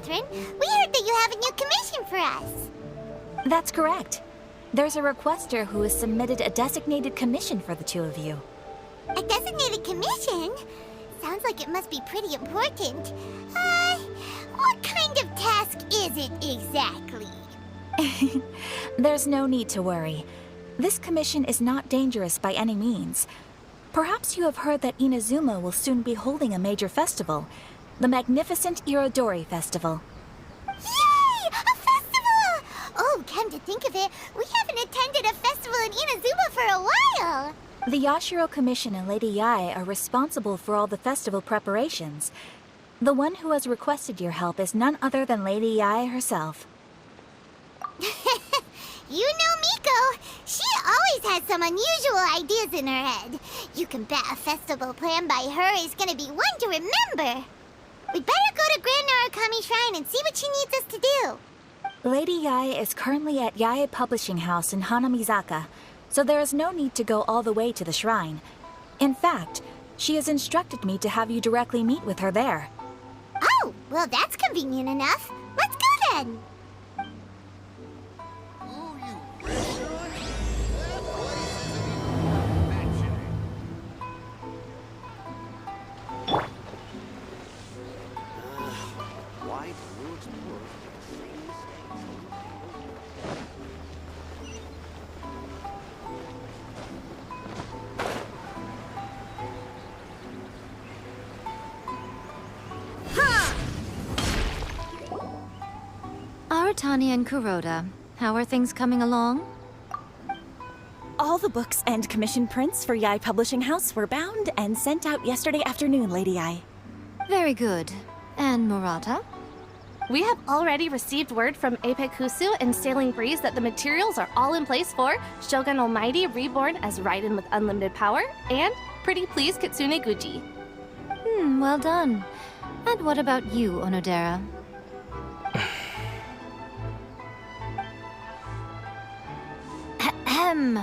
Catherine. We heard that you have a new commission for us. That's correct. There's a requester who has submitted a designated commission for the two of you. A designated commission? Sounds like it must be pretty important. What kind of task is it exactly? There's no need to worry. This commission is not dangerous by any means. Perhaps you have heard that Inazuma will soon be holding a major festival, the magnificent Irodori Festival. Yay! A festival! Oh, come to think of it, we haven't attended a festival in Inazuma for a while! The Yashiro Commission and Lady Yae are responsible for all the festival preparations. The one who has requested your help is none other than Lady Yae herself. You know Miko. She always has some unusual ideas in her head. You can bet a festival planned by her is gonna be one to remember. We'd better go to Grand Narukami Shrine and see what she needs us to do. Lady Yae is currently at Yae Publishing House in Hanamizaka, so there is no need to go all the way to the shrine. In fact, she has instructed me to have you directly meet with her there. Oh, well that's convenient enough. Let's go then. Aratani and Kuroda, how are things coming along? All the books and commission prints for Yae Publishing House were bound and sent out yesterday afternoon, Lady Yae. Very good. And Murata? We have already received word from Apekusu and Sailing Breeze that the materials are all in place for Shogun Almighty Reborn as Raiden with Unlimited Power and Pretty Please Kitsune Guji. Well done. And what about you, Onodera? Ahem.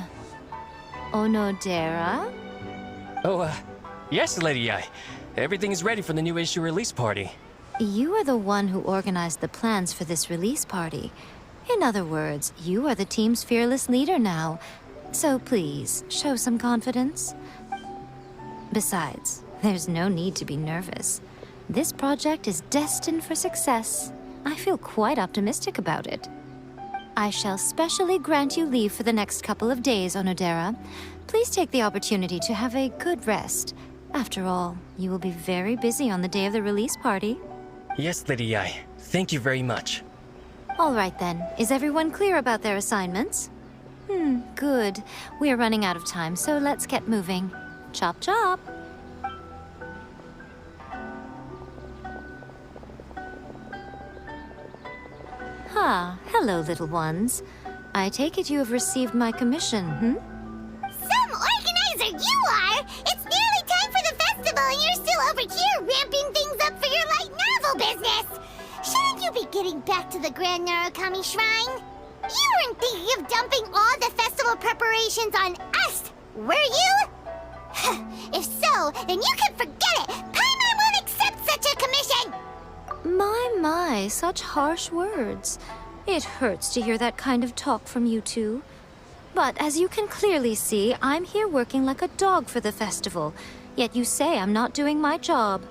Onodera? Oh, yes, Lady Yae. Everything is ready for the new issue release party. You are the one who organized the plans for this release party. In other words, you are the team's fearless leader now. So please, show some confidence. Besides, there's no need to be nervous. This project is destined for success. I feel quite optimistic about it. I shall specially grant you leave for the next couple of days, Onodera. Please take the opportunity to have a good rest. After all, you will be very busy on the day of the release party. Yes, Lady Yae. Thank you very much. All right then. Is everyone clear about their assignments? Good. We are running out of time, so let's get moving. Chop chop! Hello, little ones. I take it you have received my commission, Some organizer you are! It's nearly time for the festival and you're still over here ramping things up for your light novel business! Shouldn't you be getting back to the Grand Narukami Shrine? You weren't thinking of dumping all the festival preparations on us, were you? If so, then you can forget it! Paimon won't accept such a commission! My, such harsh words. It hurts to hear that kind of talk from you two. But as you can clearly see, I'm here working like a dog for the festival, yet you say I'm not doing my job.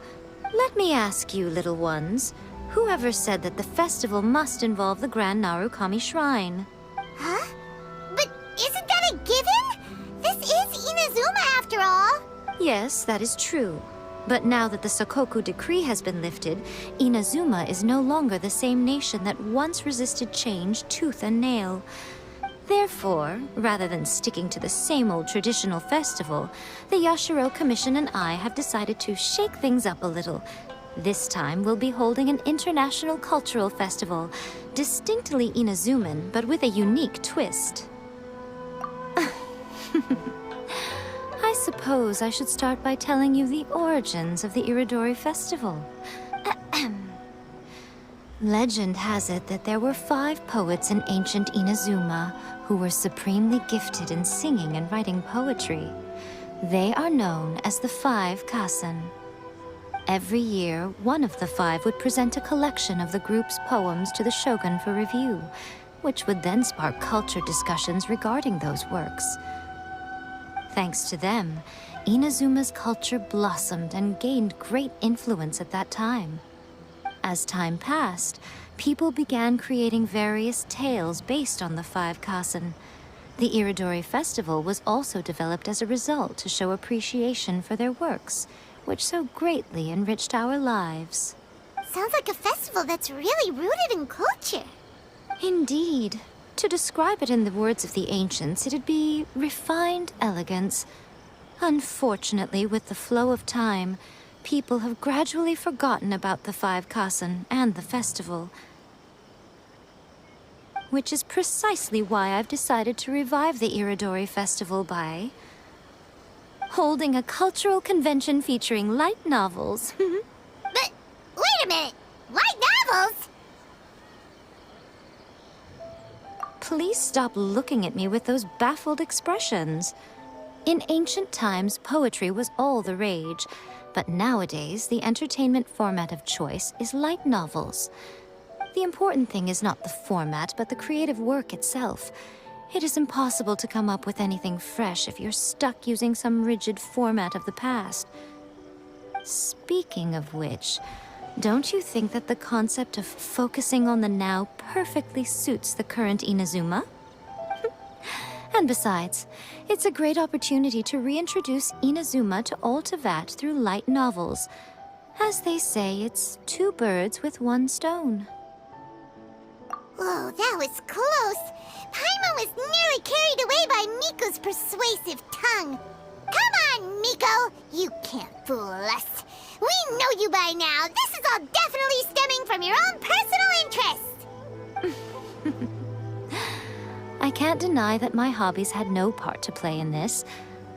Let me ask you, little ones, whoever said that the festival must involve the Grand Narukami Shrine? Huh? But isn't that a given? This is Inazuma after all. Yes, that is true. But now that the Sokoku decree has been lifted, Inazuma is no longer the same nation that once resisted change tooth and nail. Therefore, rather than sticking to the same old traditional festival, the Yashiro Commission and I have decided to shake things up a little. This time we'll be holding an international cultural festival, distinctly Inazuman, but with a unique twist. I suppose I should start by telling you the origins of the Irodori Festival. Legend has it that there were 5 poets in ancient Inazuma who were supremely gifted in singing and writing poetry. They are known as the 5 Kasen. Every year, one of the 5 would present a collection of the group's poems to the shogun for review, which would then spark culture discussions regarding those works. Thanks to them, Inazuma's culture blossomed and gained great influence at that time. As time passed, people began creating various tales based on the 5 kasen. The Iridori Festival was also developed as a result to show appreciation for their works, which so greatly enriched our lives. Sounds like a festival that's really rooted in culture. Indeed. To describe it in the words of the ancients, it'd be refined elegance. Unfortunately, with the flow of time, people have gradually forgotten about the 5 kasen and the festival. Which is precisely why I've decided to revive the Iridori Festival by holding a cultural convention featuring light novels. But, wait a minute! Light novels? Please stop looking at me with those baffled expressions. In ancient times, poetry was all the rage, but nowadays, the entertainment format of choice is light novels. The important thing is not the format, but the creative work itself. It is impossible to come up with anything fresh if you're stuck using some rigid format of the past. Speaking of which, don't you think that the concept of focusing on the now perfectly suits the current Inazuma? And besides, it's a great opportunity to reintroduce Inazuma to all Teyvat through light novels. As they say, it's 2 birds with 1 stone. Whoa, that was close. Paimon was nearly carried away by Miko's persuasive tongue. Come on, Miko! You can't fool us. We know you by now. This is all definitely stemming from your own personal interest. I can't deny that my hobbies had no part to play in this.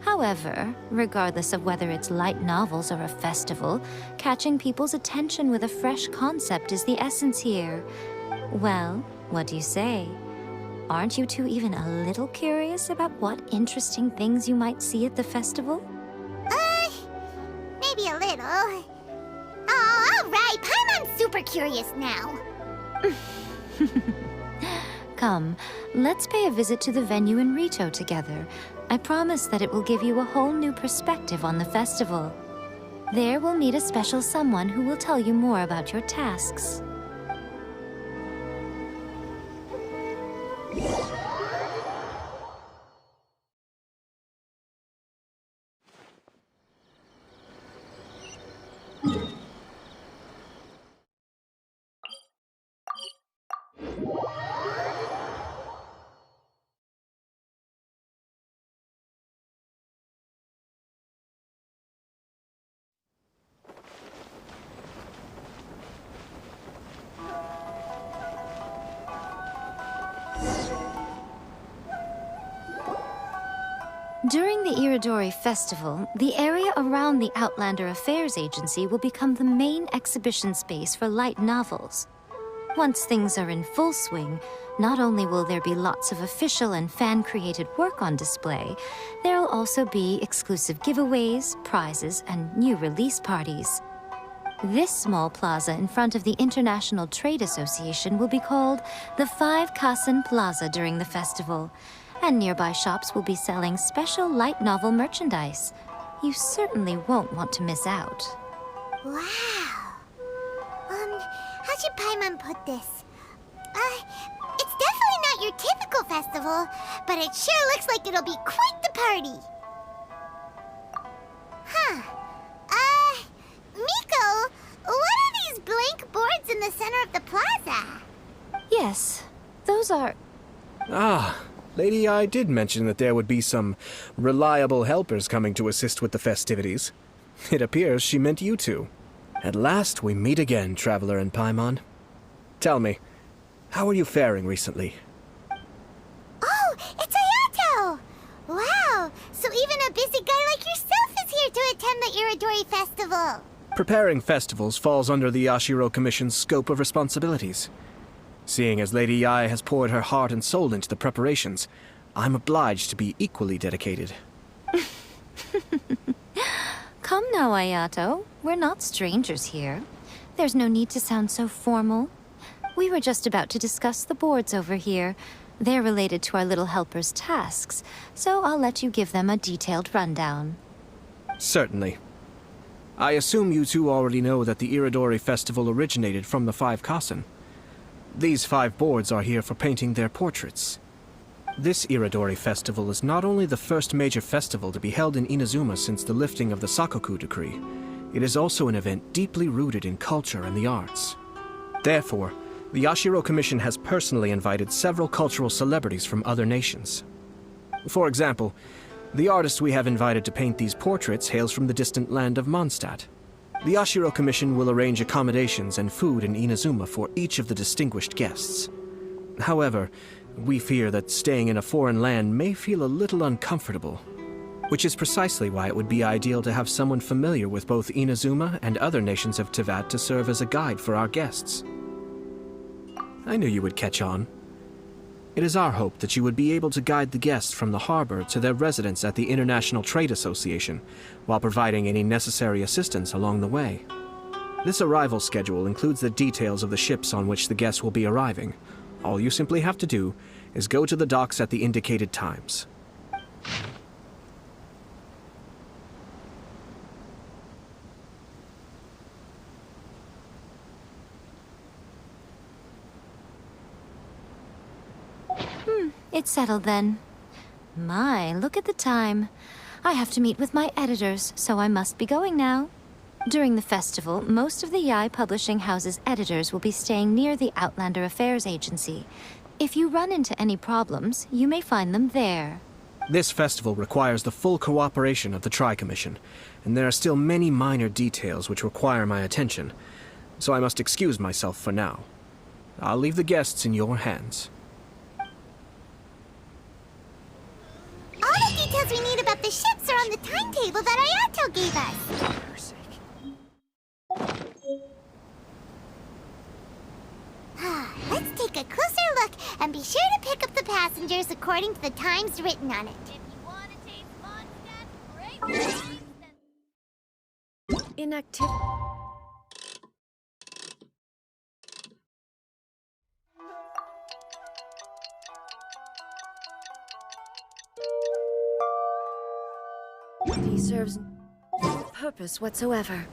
However, regardless of whether it's light novels or a festival, catching people's attention with a fresh concept is the essence here. Well, what do you say? Aren't you two even a little curious about what interesting things you might see at the festival? Maybe a little. Oh, all right. Paimon's super curious now. Come, let's pay a visit to the venue in Rito together. I promise that it will give you a whole new perspective on the festival. There we'll meet a special someone who will tell you more about your tasks. During the Iridori Festival, the area around the Outlander Affairs Agency will become the main exhibition space for light novels. Once things are in full swing, not only will there be lots of official and fan-created work on display, there'll also be exclusive giveaways, prizes, and new release parties. This small plaza in front of the International Trade Association will be called the 5 Kasen Plaza during the festival, and nearby shops will be selling special light novel merchandise. You certainly won't want to miss out. Wow. How should Paimon put this? It's definitely not your typical festival, but it sure looks like it'll be quite the party. Huh. Miko, what are these blank boards in the center of the plaza? Yes, those are... Ah, Lady I did mention that there would be some reliable helpers coming to assist with the festivities. It appears she meant you two. At last we meet again, Traveler and Paimon. Tell me, how are you faring recently? Oh, it's Ayato! Wow, so even a busy guy like yourself is here to attend the Iridori Festival. Preparing festivals falls under the Yashiro Commission's scope of responsibilities. Seeing as Lady Yae has poured her heart and soul into the preparations, I'm obliged to be equally dedicated. Come now, Ayato. We're not strangers here. There's no need to sound so formal. We were just about to discuss the boards over here. They're related to our little helper's tasks, so I'll let you give them a detailed rundown. Certainly. I assume you two already know that the Iridori Festival originated from the 5 Kasen. These 5 boards are here for painting their portraits. This Iridori Festival is not only the first major festival to be held in Inazuma since the lifting of the Sakoku decree, it is also an event deeply rooted in culture and the arts. Therefore, the Yashiro Commission has personally invited several cultural celebrities from other nations. For example, the artist we have invited to paint these portraits hails from the distant land of Mondstadt. The Yashiro Commission will arrange accommodations and food in Inazuma for each of the distinguished guests. However, we fear that staying in a foreign land may feel a little uncomfortable, which is precisely why it would be ideal to have someone familiar with both Inazuma and other nations of Teyvat to serve as a guide for our guests. I knew you would catch on. It is our hope that you would be able to guide the guests from the harbor to their residence at the International Trade Association, while providing any necessary assistance along the way. This arrival schedule includes the details of the ships on which the guests will be arriving. All you simply have to do is go to the docks at the indicated times. It's settled then. My, look at the time. I have to meet with my editors, so I must be going now. During the festival, most of the Yae Publishing House's editors will be staying near the Outlander Affairs Agency. If you run into any problems, you may find them there. This festival requires the full cooperation of the Tri-Commission, and there are still many minor details which require my attention, so I must excuse myself for now. I'll leave the guests in your hands. All the details we need about the ships are on the timetable that Ayato gave us. Let's take a closer look and be sure to pick up the passengers according to the times written on it. If you want to taste Mondstadt, great. Inactive. He serves no purpose whatsoever.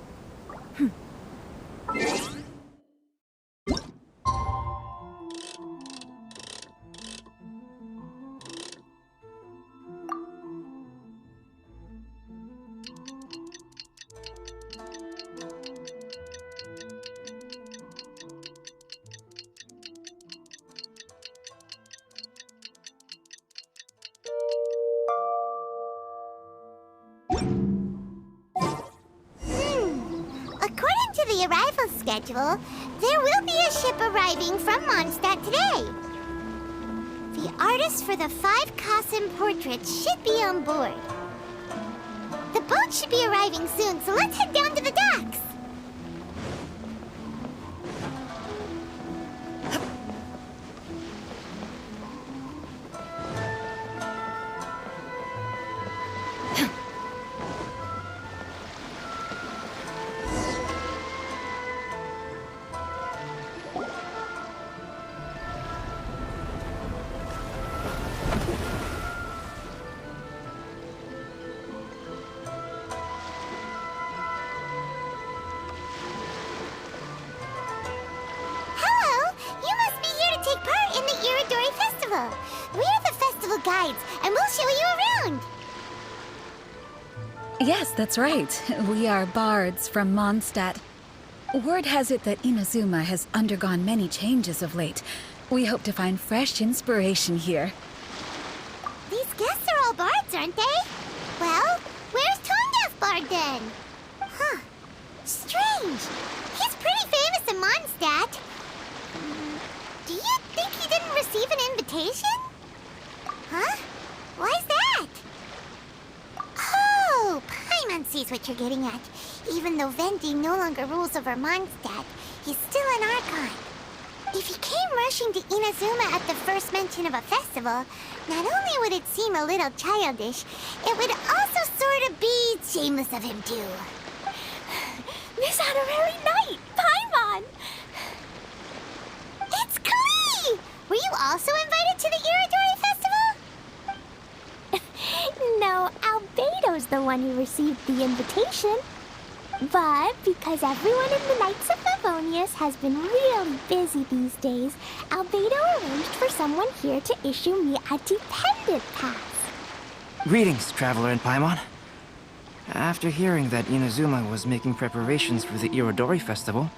According to the arrival schedule, there will be a ship arriving from Mondstadt today. The artist for the 5 Kasen portraits should be on board. The boat should be arriving soon, so let's head down to the docks. We're the festival guides, and we'll show you around. Yes, that's right. We are bards from Mondstadt. Word has it that Inazuma has undergone many changes of late. We hope to find fresh inspiration here. These guests are all bards, aren't they? Well, where's Tone-Deaf Bard then? Huh. Strange. He's pretty famous in Mondstadt. Do you think he didn't receive an invitation? Huh? Why's that? Oh, Paimon sees what you're getting at. Even though Venti no longer rules over Mondstadt, he's still an Archon. If he came rushing to Inazuma at the first mention of a festival, not only would it seem a little childish, it would also sort to be shameless of him, too. Miss Honorary Knight, paimon! It's Klee! Were you also invited to the Iridori Festival? No, Albedo's the one who received the invitation. But because everyone in the Knights of Favonius has been really busy these days, Albedo arranged for someone here to issue me a dependent pass. Greetings, Traveler and Paimon. After hearing that Inazuma was making preparations for the Irodori Festival,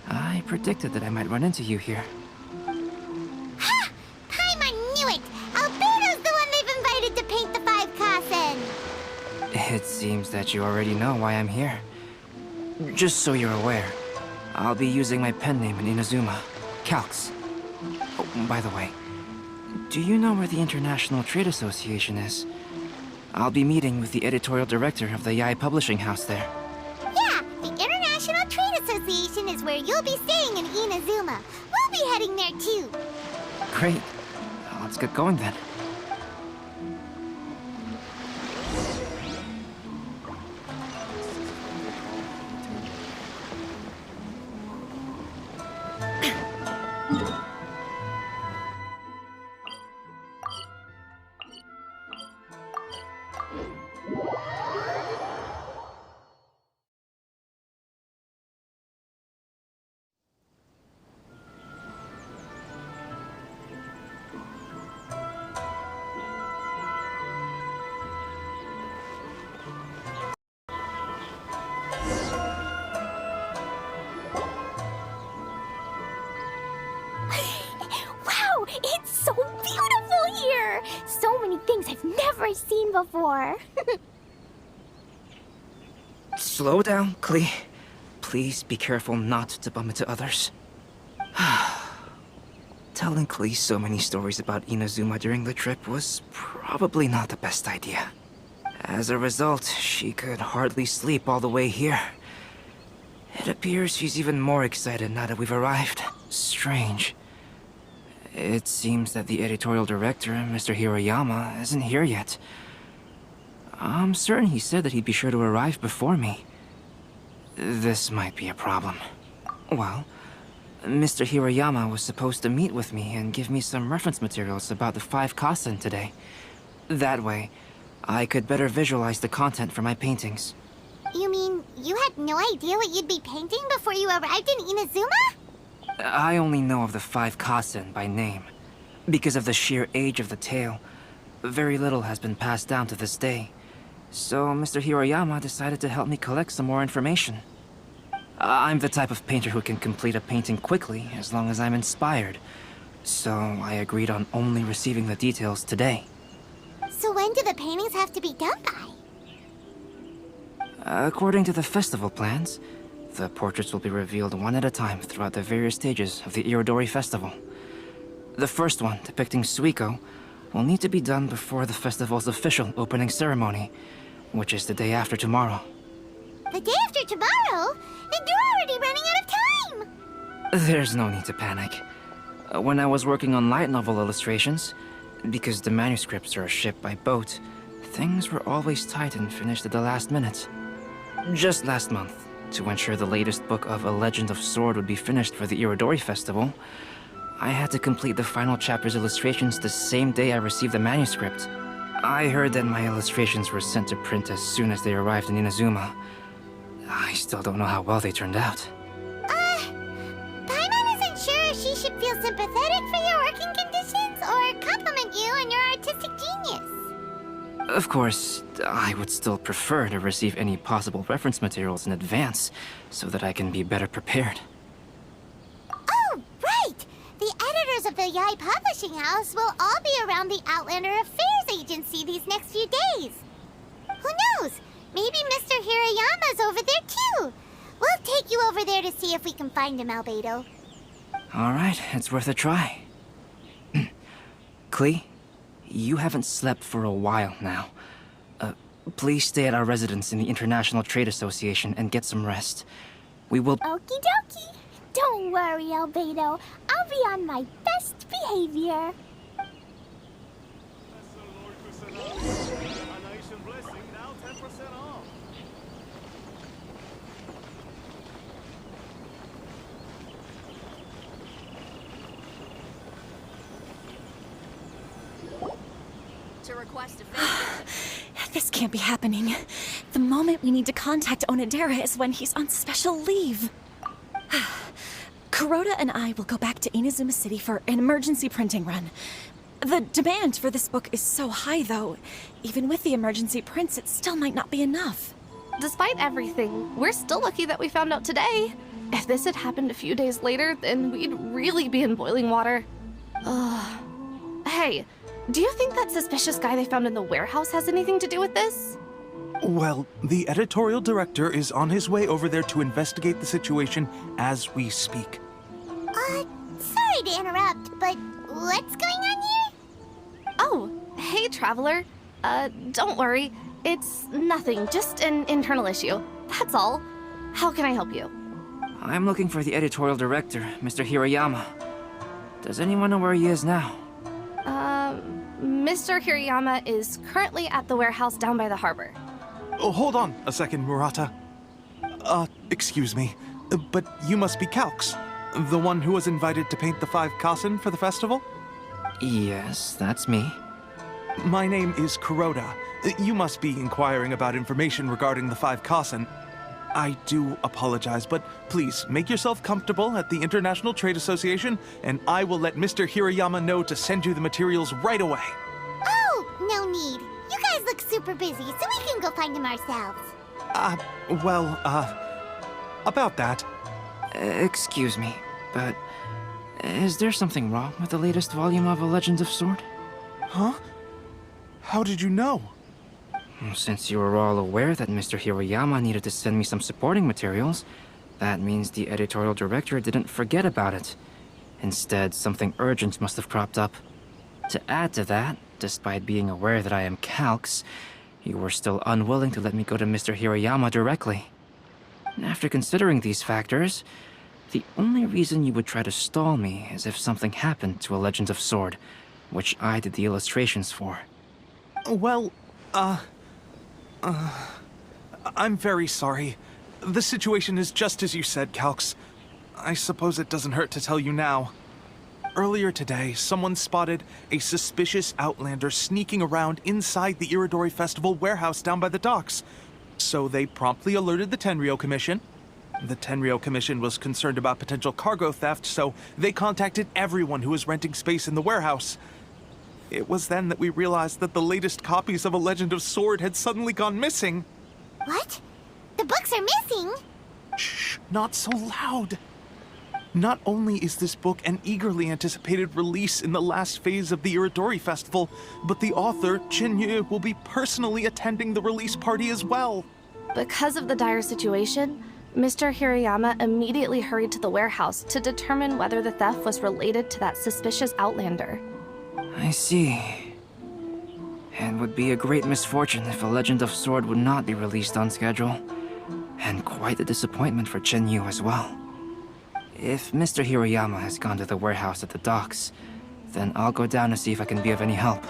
I predicted that I might run into you here. Ha! Paimon knew it! Albedo's the one they've invited to paint the 5 Kasen! It seems that you already know why I'm here. Just so you're aware, I'll be using my pen name in Inazuma, Calx. Oh, by the way, do you know where the International Trade Association is? I'll be meeting with the editorial director of the Yae Publishing House there. Yeah, the International Trade Association is where you'll be staying in Inazuma. We'll be heading there too. Great. Let's get going then. Wow, it's so beautiful here! So many things I've never seen before. Slow down, Klee. Please be careful not to bump into others. Telling Klee so many stories about Inazuma during the trip was probably not the best idea. As a result, she could hardly sleep all the way here. It appears she's even more excited now that we've arrived. Strange. It seems that the editorial director, Mr. Hiroyama, isn't here yet. I'm certain he said that he'd be sure to arrive before me. This might be a problem. Well, Mr. Hiroyama was supposed to meet with me and give me some reference materials about the 5 Kasen today. That way, I could better visualize the content for my paintings. You mean you had no idea what you'd be painting before you arrived in Inazuma? I only know of the 5 Kasen by name. Because of the sheer age of the tale, very little has been passed down to this day. So Mr. Hiroyama decided to help me collect some more information. I'm the type of painter who can complete a painting quickly as long as I'm inspired. So I agreed on only receiving the details today. So when do the paintings have to be done by? According to the festival plans, the portraits will be revealed one at a time throughout the various stages of the Irodori Festival. The first one, depicting Suikou, will need to be done before the festival's official opening ceremony, which is the day after tomorrow. The day after tomorrow? Then you're already running out of time! There's no need to panic. When I was working on light novel illustrations, because the manuscripts are shipped by boat, things were always tight and finished at the last minute. Just last month, to ensure the latest book of A Legend of Sword would be finished for the Irodori Festival, I had to complete the final chapter's illustrations the same day I received the manuscript. I heard that my illustrations were sent to print as soon as they arrived in Inazuma. I still don't know how well they turned out. Paimon isn't sure if she should feel sympathetic for your working conditions or compliment you on your artistic genius. Of course, I would still prefer to receive any possible reference materials in advance, so that I can be better prepared. Oh, right! The editors of the Yae Publishing House will all be around the Outlander Affairs Agency these next few days. Who knows? Maybe Mr. Hiroyama's over there too. We'll take you over there to see if we can find him, Albedo. Alright, it's worth a try. Klee, you haven't slept for a while now. Please stay at our residence in the International Trade Association and get some rest. We will— Okie dokie. Don't worry, Albedo. I'll be on my best behavior. This can't be happening. The moment we need to contact Onodera is when he's on special leave. Kuroda and I will go back to Inazuma City for an emergency printing run. The demand for this book is so high, though. Even with the emergency prints, it still might not be enough. Despite everything, we're still lucky that we found out today. If this had happened a few days later, then we'd really be in boiling water. Hey, do you think that suspicious guy they found in the warehouse has anything to do with this? Well, the editorial director is on his way over there to investigate the situation as we speak. Sorry to interrupt, but what's going on here? Oh, hey, Traveler. Don't worry. It's nothing, just an internal issue. That's all. How can I help you? I'm looking for the editorial director, Mr. Hirayama. Does anyone know where he is now? Mr. Hirayama is currently at the warehouse down by the harbor. Oh, hold on a second, Murata. Excuse me, but you must be Calx, the one who was invited to paint the 5 Kasen for the festival? Yes, that's me. My name is Kuroda. You must be inquiring about information regarding the 5 Kasen. I do apologize, but please make yourself comfortable at the International Trade Association, and I will let Mr. Hirayama know to send you the materials right away. Oh, no need. You guys look super busy, so we can go find him ourselves. About that. Excuse me, but is there something wrong with the latest volume of A Legend of Sword? Huh? How did you know? Since you were all aware that Mr. Hirayama needed to send me some supporting materials, that means the editorial director didn't forget about it. Instead, something urgent must have cropped up. To add to that, despite being aware that I am Calx, you were still unwilling to let me go to Mr. Hirayama directly. After considering these factors, the only reason you would try to stall me is if something happened to A Legend of Sword, which I did the illustrations for. Well, I'm very sorry. The situation is just as you said, Calx. I suppose it doesn't hurt to tell you now. Earlier today, someone spotted a suspicious outlander sneaking around inside the Iridori Festival warehouse down by the docks. So they promptly alerted the Tenryou Commission. The Tenryou Commission was concerned about potential cargo theft, so they contacted everyone who was renting space in the warehouse. It was then that we realized that the latest copies of A Legend of Sword had suddenly gone missing. What? The books are missing? Shh, not so loud. Not only is this book an eagerly anticipated release in the last phase of the Iridori Festival, but the author, Chinyu, will be personally attending the release party as well. Because of the dire situation, Mr. Hirayama immediately hurried to the warehouse to determine whether the theft was related to that suspicious outlander. I see. It would be a great misfortune if A Legend of Sword would not be released on schedule. And quite a disappointment for Chinyu as well. If Mr. Hirayama has gone to the warehouse at the docks, then I'll go down to see if I can be of any help.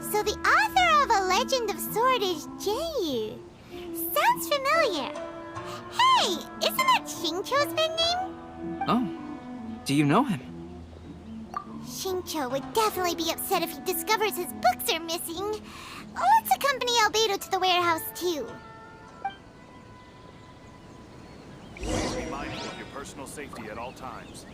So the author of A Legend of Sword is Jinyu. Sounds familiar. Hey, isn't that Xingqiu's pen name? Oh, do you know him? Xingqiu would definitely be upset if he discovers his books are missing. Let's accompany Albedo to the warehouse, too. Please be mindful of your personal safety at all times.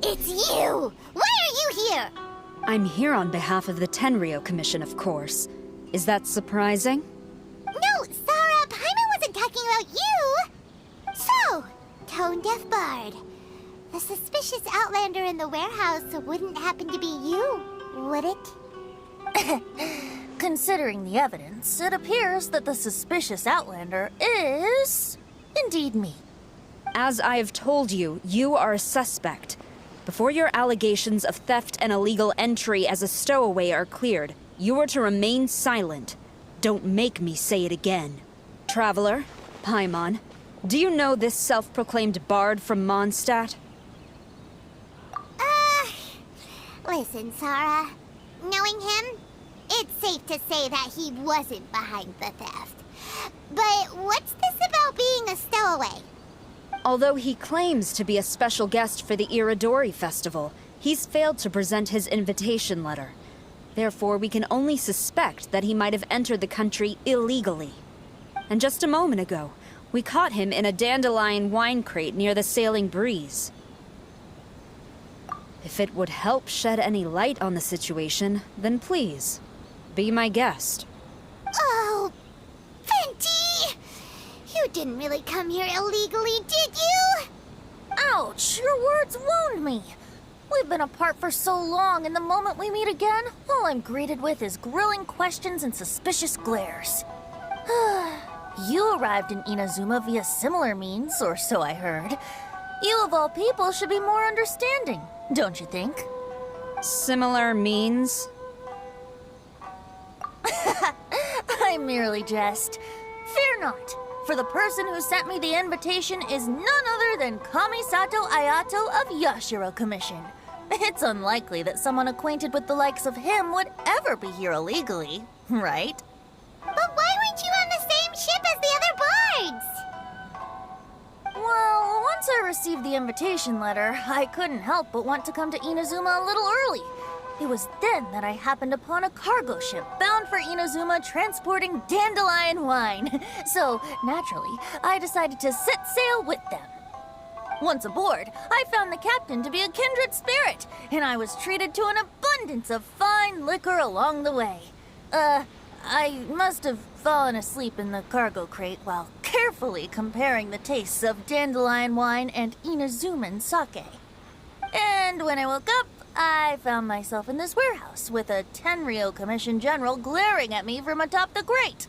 It's you! Why are you here? I'm here on behalf of the Tenryou Commission, of course. Is that surprising? No, Sarah, Paimon wasn't talking about you! So, tone-deaf bard. The suspicious outlander in the warehouse wouldn't happen to be you, would it? Considering the evidence, it appears that the suspicious outlander is indeed me. As I have told you, you are a suspect. Before your allegations of theft and illegal entry as a stowaway are cleared, you are to remain silent. Don't make me say it again. Traveler, Paimon, do you know this self-proclaimed bard from Mondstadt? Listen, Sarah. Knowing him, it's safe to say that he wasn't behind the theft. But what's this about being a stowaway? Although he claims to be a special guest for the Iridori Festival, he's failed to present his invitation letter. Therefore, we can only suspect that he might have entered the country illegally. And just a moment ago, we caught him in a dandelion wine crate near the Sailing Breeze. If it would help shed any light on the situation, then please, be my guest. Oh, Venti! You didn't really come here illegally, did you? Ouch, your words wound me. We've been apart for so long, and the moment we meet again, all I'm greeted with is grilling questions and suspicious glares. You arrived in Inazuma via similar means, or so I heard. You of all people should be more understanding, don't you think? Similar means? I merely jest. Fear not, for the person who sent me the invitation is none other than Kamisato Ayato of Yashiro Commission. It's unlikely that someone acquainted with the likes of him would ever be here illegally, right? But why weren't you on the same ship as the other bards? Well, once I received the invitation letter, I couldn't help but want to come to Inazuma a little early. It was then that I happened upon a cargo ship bound for Inazuma transporting dandelion wine. So, naturally, I decided to set sail with them. Once aboard, I found the captain to be a kindred spirit, and I was treated to an abundance of fine liquor along the way. I must have fallen asleep in the cargo crate while carefully comparing the tastes of dandelion wine and Inazuman sake. And when I woke up, I found myself in this warehouse with a Tenryou Commission General glaring at me from atop the grate.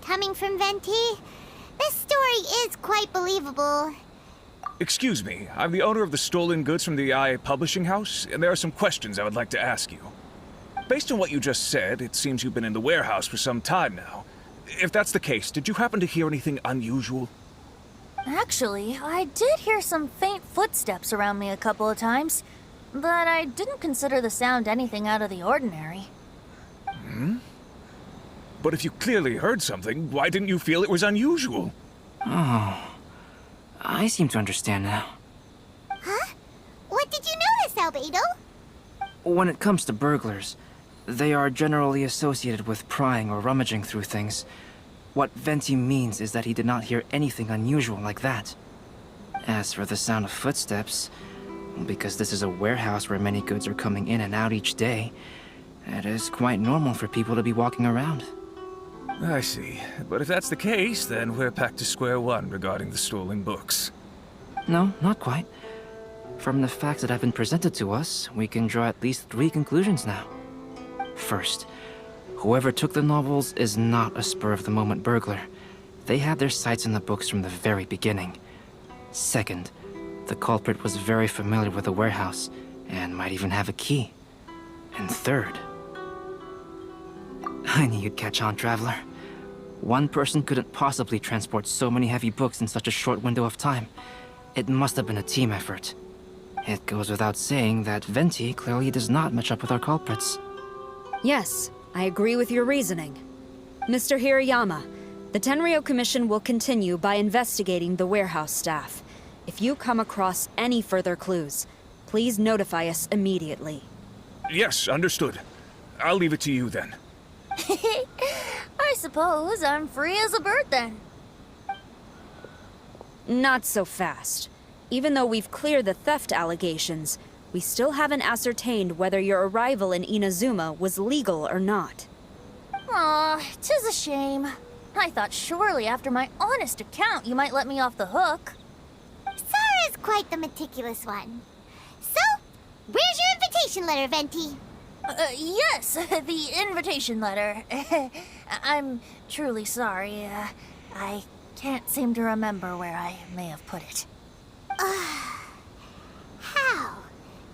Coming from Venti, this story is quite believable. Excuse me, I'm the owner of the stolen goods from the IA Publishing House, and there are some questions I would like to ask you. Based on what you just said, it seems you've been in the warehouse for some time now. If that's the case, did you happen to hear anything unusual? Actually, I did hear some faint footsteps around me a couple of times, but I didn't consider the sound anything out of the ordinary. But if you clearly heard something, why didn't you feel it was unusual? Oh, I seem to understand now. Huh? What did you notice, Albedo? When it comes to burglars, they are generally associated with prying or rummaging through things. What Venti means is that he did not hear anything unusual like that. As for the sound of footsteps, because this is a warehouse where many goods are coming in and out each day, it is quite normal for people to be walking around. I see. But if that's the case, then we're back to square one regarding the stolen books. No, not quite. From the facts that have been presented to us, we can draw at least 3 conclusions now. First, whoever took the novels is not a spur-of-the-moment burglar. They had their sights on the books from the very beginning. Second, the culprit was very familiar with the warehouse, and might even have a key. And third... I knew you'd catch on, Traveler. One person couldn't possibly transport so many heavy books in such a short window of time. It must have been a team effort. It goes without saying that Venti clearly does not match up with our culprits. Yes, I agree with your reasoning. Mr. Hirayama, the Tenryou Commission will continue by investigating the warehouse staff. If you come across any further clues, please notify us immediately. Yes, understood. I'll leave it to you then. I suppose I'm free as a bird then. Not so fast. Even though we've cleared the theft allegations, we still haven't ascertained whether your arrival in Inazuma was legal or not. Aw, 'tis a shame. I thought surely after my honest account you might let me off the hook. Sarah's quite the meticulous one. So, where's your invitation letter, Venti? Yes, the invitation letter. I'm truly sorry. I can't seem to remember where I may have put it. How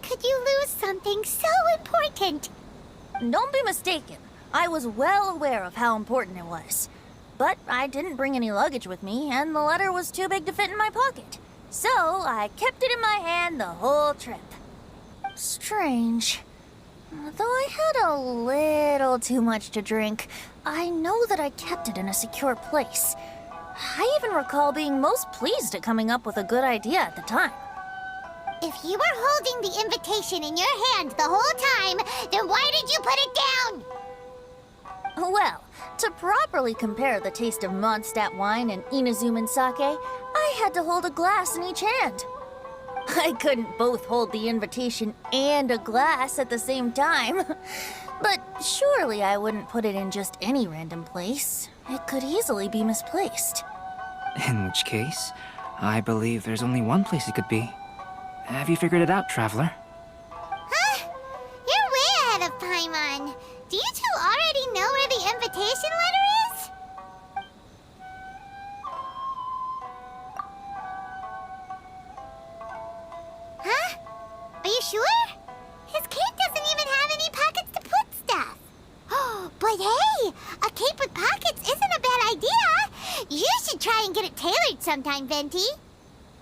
could you lose something so important? Don't be mistaken. I was well aware of how important it was. But I didn't bring any luggage with me, and the letter was too big to fit in my pocket. So I kept it in my hand the whole trip. Strange. Though I had a little too much to drink, I know that I kept it in a secure place. I even recall being most pleased at coming up with a good idea at the time. If you were holding the invitation in your hand the whole time, then why did you put it down? Well, to properly compare the taste of Mondstadt wine and Inazuman sake, I had to hold a glass in each hand. I couldn't both hold the invitation and a glass at the same time. But surely I wouldn't put it in just any random place. It could easily be misplaced. In which case, I believe there's only one place it could be. Have you figured it out, Traveler? Huh? You're way ahead of Paimon. Do you two already know where the invitation letter is? Huh? Are you sure? His cape doesn't even have any pockets to put stuff. But hey, a cape with pockets isn't a bad idea. You should try and get it tailored sometime, Venti.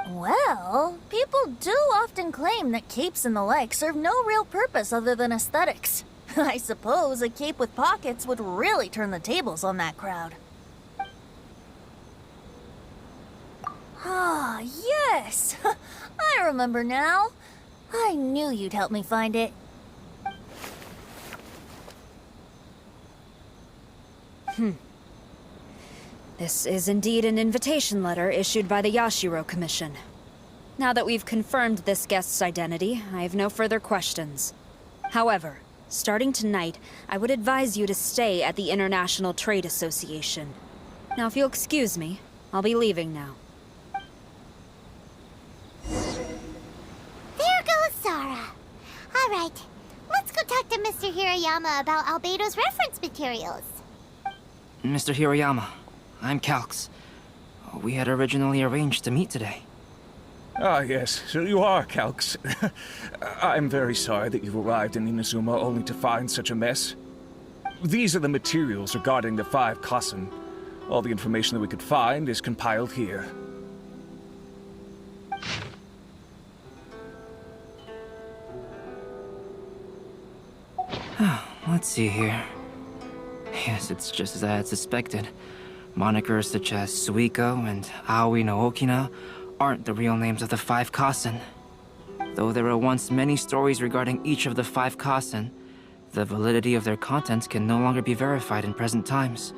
Well, people do often claim that capes and the like serve no real purpose other than aesthetics. I suppose a cape with pockets would really turn the tables on that crowd. Ah, yes! I remember now. I knew you'd help me find it. This is indeed an invitation letter issued by the Yashiro Commission. Now that we've confirmed this guest's identity, I have no further questions. However, starting tonight, I would advise you to stay at the International Trade Association. Now, if you'll excuse me, I'll be leaving now. There goes Sara. All right, let's go talk to Mr. Hirayama about Albedo's reference materials. Mr. Hirayama, I'm Calx. We had originally arranged to meet today. Ah, yes, so you are Calx. I'm very sorry that you've arrived in Inazuma only to find such a mess. These are the materials regarding the 5 Kasen. All the information that we could find is compiled here. Let's see here. Yes, it's just as I had suspected. Monikers such as Suikou and Aoi no Okina aren't the real names of the 5 Kasen. Though there were once many stories regarding each of the 5 Kasen, the validity of their contents can no longer be verified in present times.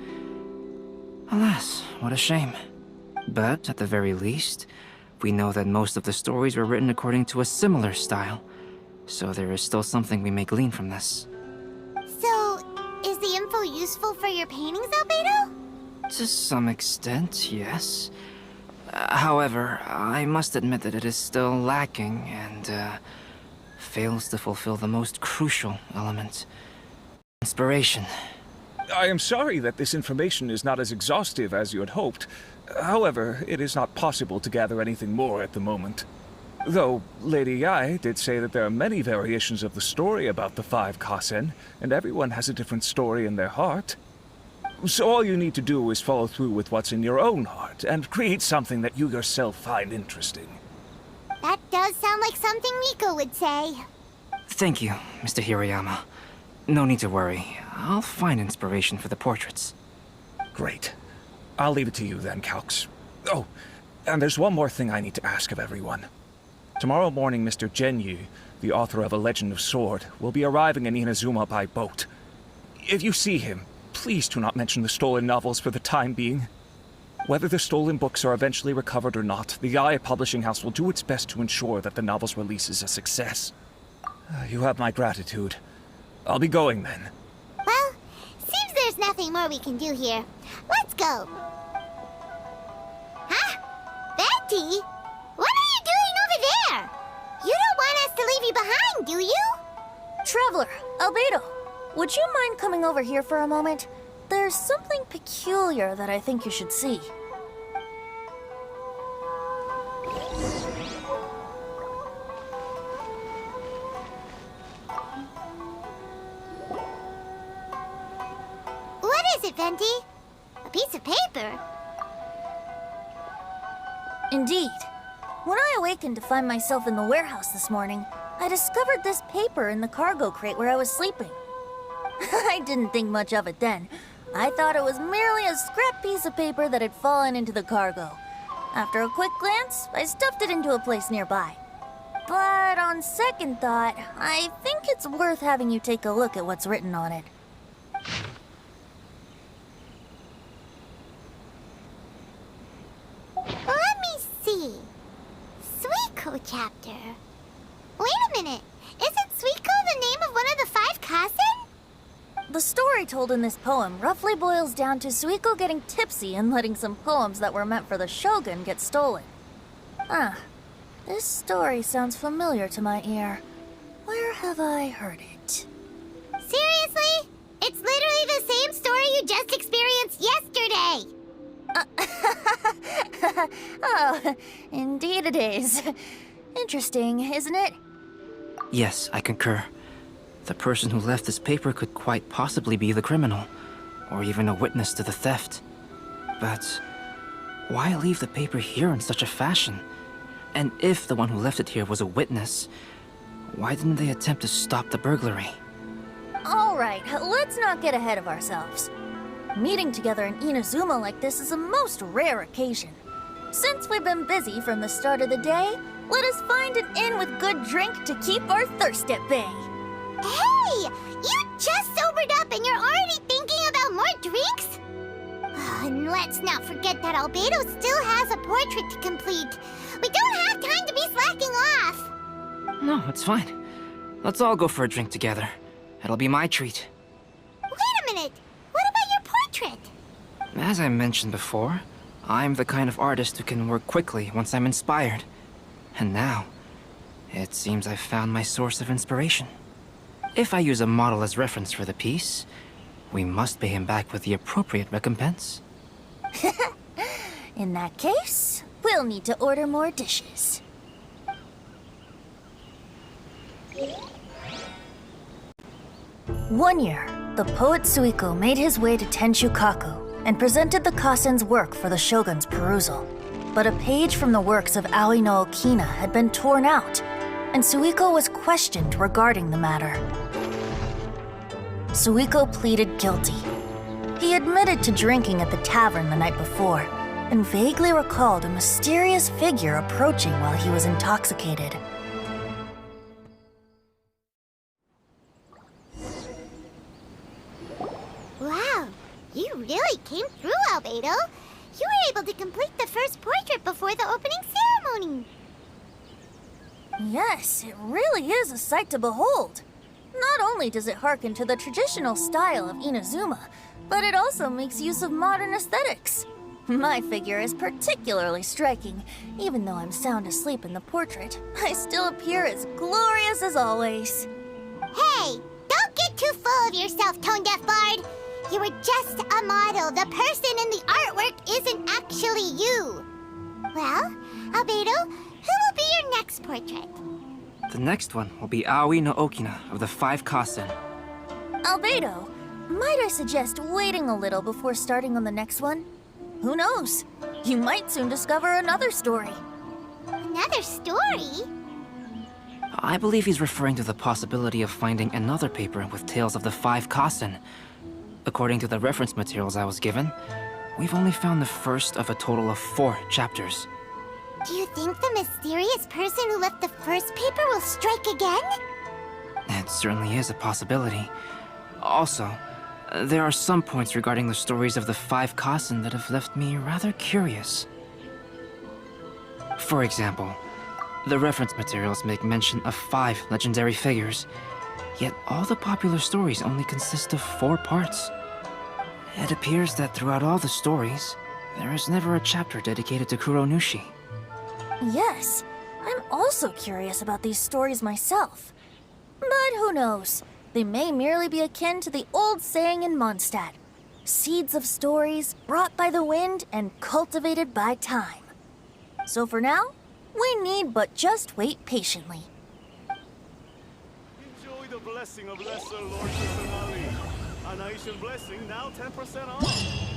Alas, what a shame. But at the very least, we know that most of the stories were written according to a similar style, so there is still something we may glean from this. So, is the info useful for your paintings, Albedo? To some extent, yes. However, I must admit that it is still lacking and fails to fulfill the most crucial element. Inspiration. I am sorry that this information is not as exhaustive as you had hoped. However, it is not possible to gather anything more at the moment. Though, Lady Yae did say that there are many variations of the story about the 5 Kasen, and everyone has a different story in their heart. So all you need to do is follow through with what's in your own heart, and create something that you yourself find interesting. That does sound like something Miko would say. Thank you, Mr. Hirayama. No need to worry. I'll find inspiration for the portraits. Great. I'll leave it to you then, Calx. Oh, and there's one more thing I need to ask of everyone. Tomorrow morning, Mr. Genyu, the author of A Legend of Sword, will be arriving in Inazuma by boat. If you see him, please do not mention the stolen novels for the time being. Whether the stolen books are eventually recovered or not, the Yae Publishing House will do its best to ensure that the novel's release is a success. You have my gratitude. I'll be going then. Well, seems there's nothing more we can do here. Let's go. Huh? Betty? What are you doing over there? You don't want us to leave you behind, do you? Traveler, albedo, would you mind coming over here for a moment? There's something peculiar that I think you should see. What is it, Venti? A piece of paper? Indeed. When I awakened to find myself in the warehouse this morning, I discovered this paper in the cargo crate where I was sleeping. I didn't think much of it then. I thought it was merely a scrap piece of paper that had fallen into the cargo. After a quick glance, I stuffed it into a place nearby. But on second thought, I think it's worth having you take a look at what's written on it. Let me see. Suikou chapter. Wait a minute. Isn't Suikou the name of one of the 5 Kasen? The story told in this poem roughly boils down to Suikou getting tipsy and letting some poems that were meant for the Shogun get stolen. This story sounds familiar to my ear. Where have I heard it? Seriously? It's literally the same story you just experienced yesterday! Oh, indeed it is. Interesting, isn't it? Yes, I concur. The person who left this paper could quite possibly be the criminal, or even a witness to the theft. But why leave the paper here in such a fashion? And if the one who left it here was a witness, why didn't they attempt to stop the burglary? Alright, let's not get ahead of ourselves. Meeting together in Inazuma like this is a most rare occasion. Since we've been busy from the start of the day, let us find an inn with good drink to keep our thirst at bay. Hey! You just sobered up and you're already thinking about more drinks? And let's not forget that albedo still has a portrait to complete. We don't have time to be slacking off. No, it's fine. Let's all go for a drink together. It'll be my treat. Wait a minute. What about your portrait? As I mentioned before, I'm the kind of artist who can work quickly once I'm inspired. And now, it seems I've found my source of inspiration. If I use a model as reference for the piece, we must pay him back with the appropriate recompense. In that case, we'll need to order more dishes. One year, the poet Suikou made his way to Tenshukaku and presented the Kasen's work for the shogun's perusal. But a page from the works of Aoi no Okina had been torn out, and Suikou was questioned regarding the matter. Suikou pleaded guilty. He admitted to drinking at the tavern the night before, and vaguely recalled a mysterious figure approaching while he was intoxicated. Wow, you really came through, albedo. You were able to complete the first portrait before the opening ceremony. Yes, it really is a sight to behold. Not only does it harken to the traditional style of Inazuma, but it also makes use of modern aesthetics. My figure is particularly striking. Even though I'm sound asleep in the portrait, I still appear as glorious as always. Hey, don't get too full of yourself, tone-deaf bard. You were just a model. The person in the artwork isn't actually you. Well, albedo, who will be your next portrait? The next one will be Aoi no Okina of the 5 Kasen. Albedo, might I suggest waiting a little before starting on the next one? Who knows? You might soon discover another story. Another story? I believe he's referring to the possibility of finding another paper with tales of the 5 Kasen. According to the reference materials I was given, we've only found the first of a total of 4 chapters. Do you think the mysterious person who left the first paper will strike again? It certainly is a possibility. Also, there are some points regarding the stories of the 5 Kasen that have left me rather curious. For example, the reference materials make mention of 5 legendary figures, yet all the popular stories only consist of 4 parts. It appears that throughout all the stories, there is never a chapter dedicated to Yes, I'm also curious about these stories myself. But who knows? They may merely be akin to the old saying in Mondstadt. Seeds of stories brought by the wind and cultivated by time. So for now, we need but just wait patiently. Enjoy the blessing of Lesser Lord Kusanali. An Aishan blessing now 10% off.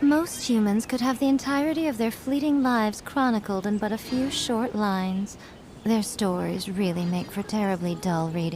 Most humans could have the entirety of their fleeting lives chronicled in but a few short lines. Their stories really make for terribly dull reading.